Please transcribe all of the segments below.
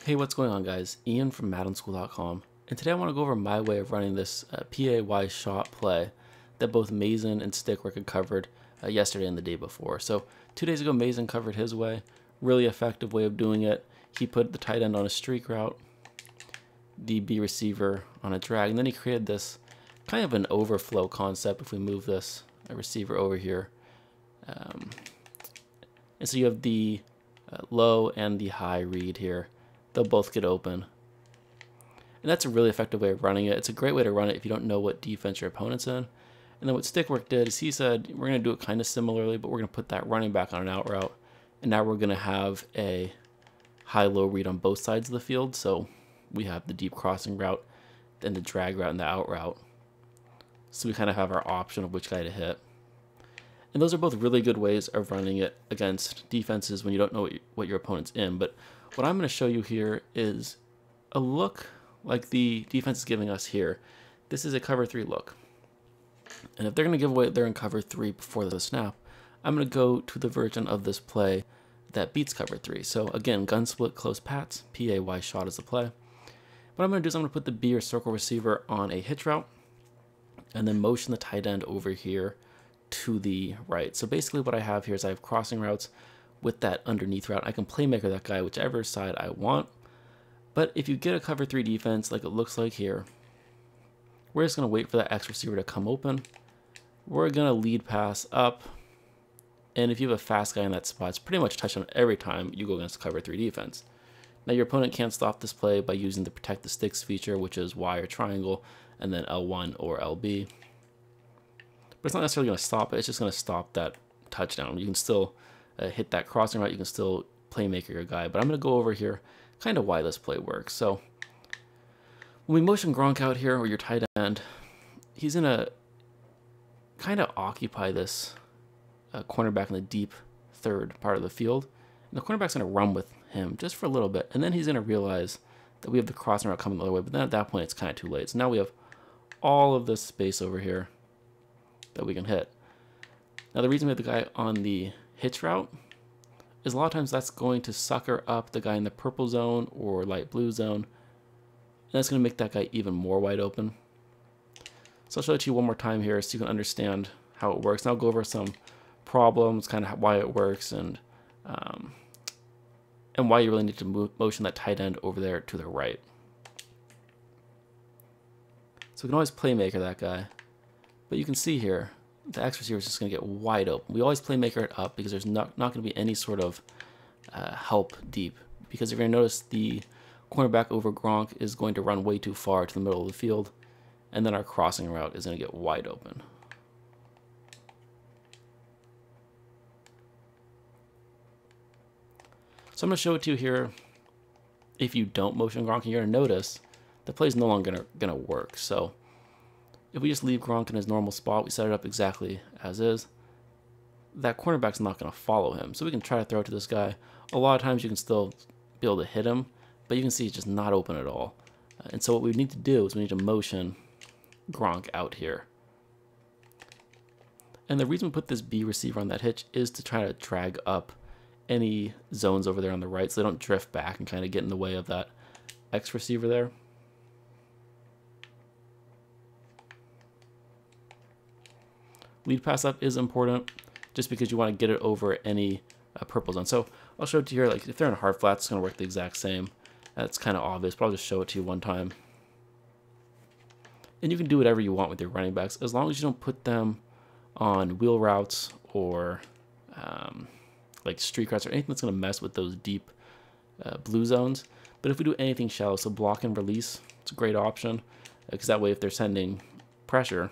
Hey, what's going on, guys? Ian from MaddenSchool.com, and today I want to go over my way of running this PAY shot play that both Mason and Stickwork had covered yesterday and the day before. So 2 days ago, Mason covered his way, really effective way of doing it. He put the tight end on a streak route, the B receiver on a drag, and then he created this kind of an overflow concept if we move this receiver over here. And so you have the low and the high read here. They'll both get open. And that's a really effective way of running it. It's a great way to run it if you don't know what defense your opponent's in. And then what Stickwork did is he said, we're going to do it kind of similarly, but we're going to put that running back on an out route. And now we're going to have a high-low read on both sides of the field. So we have the deep crossing route, then the drag route, and the out route. So we kind of have our option of which guy to hit. And those are both really good ways of running it against defenses when you don't know what your opponent's in. But what I'm going to show you here is a look like the defense is giving us here. This is a cover 3 look. And if they're going to give away they're in cover 3 before the snap, I'm going to go to the version of this play that beats cover 3. So again, gun split, close pats, PAY shot is the play. What I'm going to do is I'm going to put the B or circle receiver on a hitch route and then motion the tight end over here to the right. So basically what I have here is I have crossing routes with that underneath route. I can playmaker that guy whichever side I want. But if you get a cover 3 defense like it looks like here, we're just going to wait for that X receiver to come open. We're going to lead pass up. And if you have a fast guy in that spot, it's pretty much touchdown every time you go against cover 3 defense. Now your opponent can't stop this play by using the protect the sticks feature, which is Y or triangle, and then L1 or LB. But it's not necessarily going to stop it. It's just going to stop that touchdown. You can still hit that crossing route. You can still playmaker your guy. But I'm going to go over here kind of why this play works. So when we motion Gronk out here, or your tight end, he's going to kind of occupy this cornerback in the deep third part of the field. And the cornerback's going to run with him just for a little bit. And then he's going to realize that we have the crossing route coming the other way. But then at that point, it's kind of too late. So now we have all of this space over here that we can hit. Now the reason we have the guy on the hitch route is a lot of times that's going to sucker up the guy in the purple zone or light blue zone, and that's going to make that guy even more wide open. So I'll show it to you one more time here so you can understand how it works. And I'll go over some problems, kind of why it works, and why you really need to motion that tight end over there to the right. So we can always playmaker that guy. But you can see here, the X receiver is just going to get wide open. We always playmaker it up because there's not going to be any sort of help deep. Because if you're going to notice, the cornerback over Gronk is going to run way too far to the middle of the field. And then our crossing route is going to get wide open. So I'm going to show it to you here. If you don't motion Gronk, you're going to notice the play is no longer going to work. So if we just leave Gronk in his normal spot, we set it up exactly as is, that cornerback's not going to follow him. So we can try to throw it to this guy. A lot of times you can still be able to hit him, but you can see it's just not open at all. And so what we need to do is we need to motion Gronk out here. And the reason we put this B receiver on that hitch is to try to drag up any zones over there on the right so they don't drift back and kind of get in the way of that X receiver there. Lead pass up is important just because you want to get it over any purple zone. So I'll show it to you here. Like if they're in hard flats, it's going to work the exact same. That's kind of obvious, but I'll just show it to you one time. And you can do whatever you want with your running backs as long as you don't put them on wheel routes or like streak routes or anything that's going to mess with those deep blue zones. But if we do anything shallow, so block and release, it's a great option because that way if they're sending pressure,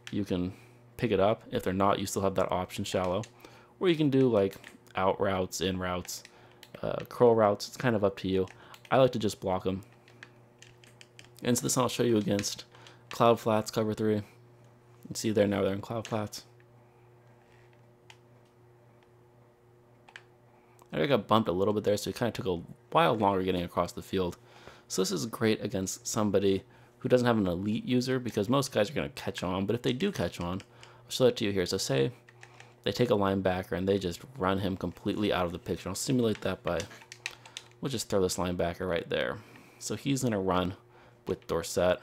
you can pick it up. If they're not, you still have that option shallow. Or you can do like out routes, in routes, curl routes. It's kind of up to you. I like to just block them. And so this one I'll show you against cloud flats, cover 3. You can see there now they're in cloud flats. I got bumped a little bit there, so it kind of took a while longer getting across the field. So this is great against somebody who doesn't have an elite user because most guys are going to catch on. But if they do catch on, I'll show it to you here. So say they take a linebacker and they just run him completely out of the picture. I'll simulate that by we'll just throw this linebacker right there. So he's going to run with Dorsett.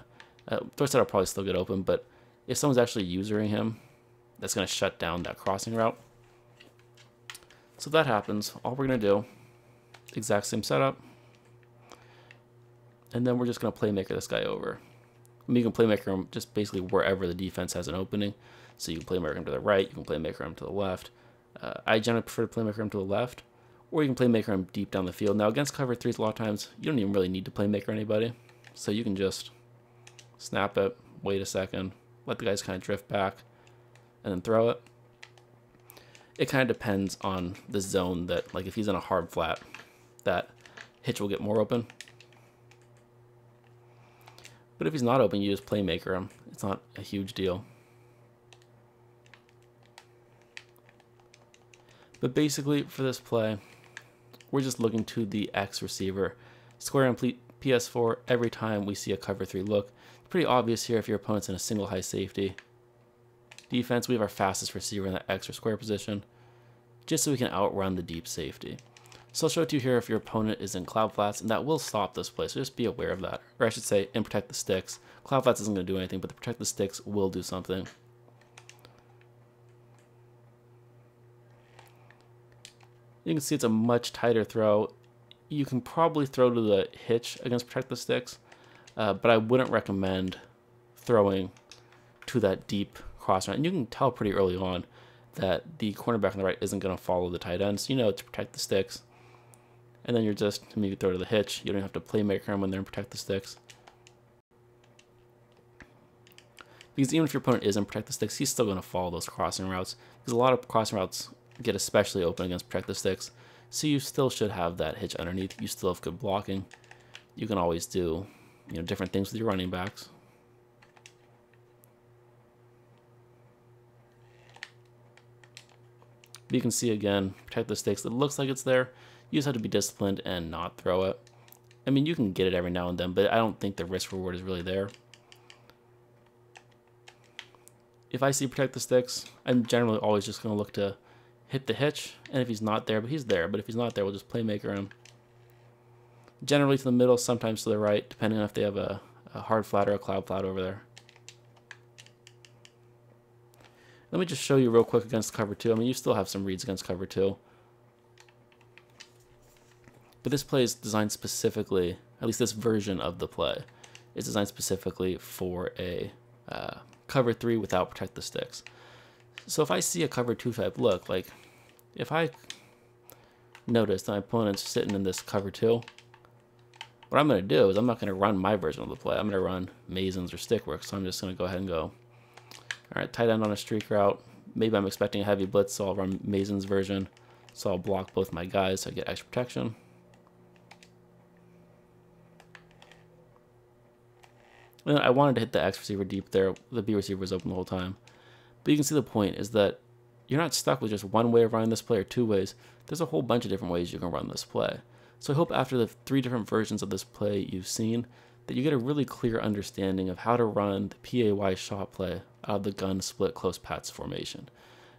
Dorsett will probably still get open, but if someone's actually using him, that's going to shut down that crossing route. So if that happens, all we're going to do, exact same setup, and then we're just going to playmaker this guy over. I mean, you can playmaker him just basically wherever the defense has an opening. So you can playmaker him to the right, you can playmaker him to the left. I generally prefer to playmaker him to the left, or you can playmaker him deep down the field. Now against cover threes, a lot of times you don't even really need to playmaker anybody. So you can just snap it, wait a second, let the guys kind of drift back, and then throw it. It kind of depends on the zone that, like if he's in a hard flat, that hitch will get more open. But if he's not open, you just playmaker him. It's not a huge deal. But basically, for this play, we're just looking to the X receiver. Square on PS4 every time we see a cover 3 look. It's pretty obvious here if your opponent's in a single high safety. Defense, we have our fastest receiver in that X or square position, just so we can outrun the deep safety. So I'll show it to you here if your opponent is in cloud flats, and that will stop this play, so just be aware of that. Or I should say, in protect the sticks. Cloud flats isn't going to do anything, but the protect the sticks will do something. You can see it's a much tighter throw. You can probably throw to the hitch against protect the sticks, but I wouldn't recommend throwing to that deep cross route. And you can tell pretty early on that the cornerback on the right isn't going to follow the tight end, so you know to protect the sticks. And then you're just maybe throw to the hitch. You don't have to playmaker them when they're in protect the sticks. Because even if your opponent is in protect the sticks, he's still going to follow those crossing routes. Because a lot of crossing routes get especially open against protect the sticks. So you still should have that hitch underneath. You still have good blocking. You can always do, different things with your running backs. But you can see again, protect the sticks. It looks like it's there. You just have to be disciplined and not throw it. I mean, you can get it every now and then, but I don't think the risk reward is really there. If I see protect the sticks, I'm generally always just going to look to hit the hitch, and if he's not there, but he's there, but if he's not there, we'll just playmaker him. Generally to the middle, sometimes to the right, depending on if they have a hard flat or a cloud flat over there. Let me just show you real quick against cover 2. I mean, you still have some reads against cover 2. But this play is designed specifically, at least this version of the play, is designed specifically for a cover 3 without protect the sticks. So if I see a cover 2 type look, like if I notice that my opponent's sitting in this cover 2, what I'm going to do is I'm not going to run my version of the play. I'm going to run Mason's or Stickwork. So I'm just going to go ahead and go, all right, tight end on a streak route. Maybe I'm expecting a heavy blitz, so I'll run Mason's version. So I'll block both my guys so I get extra protection. And I wanted to hit the X receiver deep there. The B receiver was open the whole time. But you can see the point is that you're not stuck with just one way of running this play or two ways. There's a whole bunch of different ways you can run this play. So I hope after the 3 different versions of this play you've seen that you get a really clear understanding of how to run the PAY shot play out of the gun split close pats formation.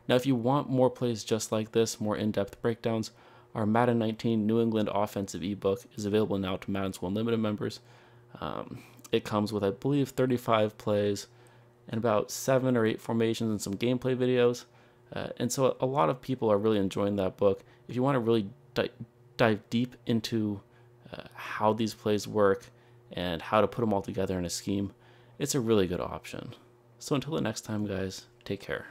Now if you want more plays just like this, more in-depth breakdowns, our Madden 19 New England offensive ebook is available now to Madden School Unlimited members. It comes with, I believe, 35 plays and about 7 or 8 formations and some gameplay videos. And so a lot of people are really enjoying that book. If you want to really dive deep into how these plays work and how to put them all together in a scheme, it's a really good option. So until the next time, guys, take care.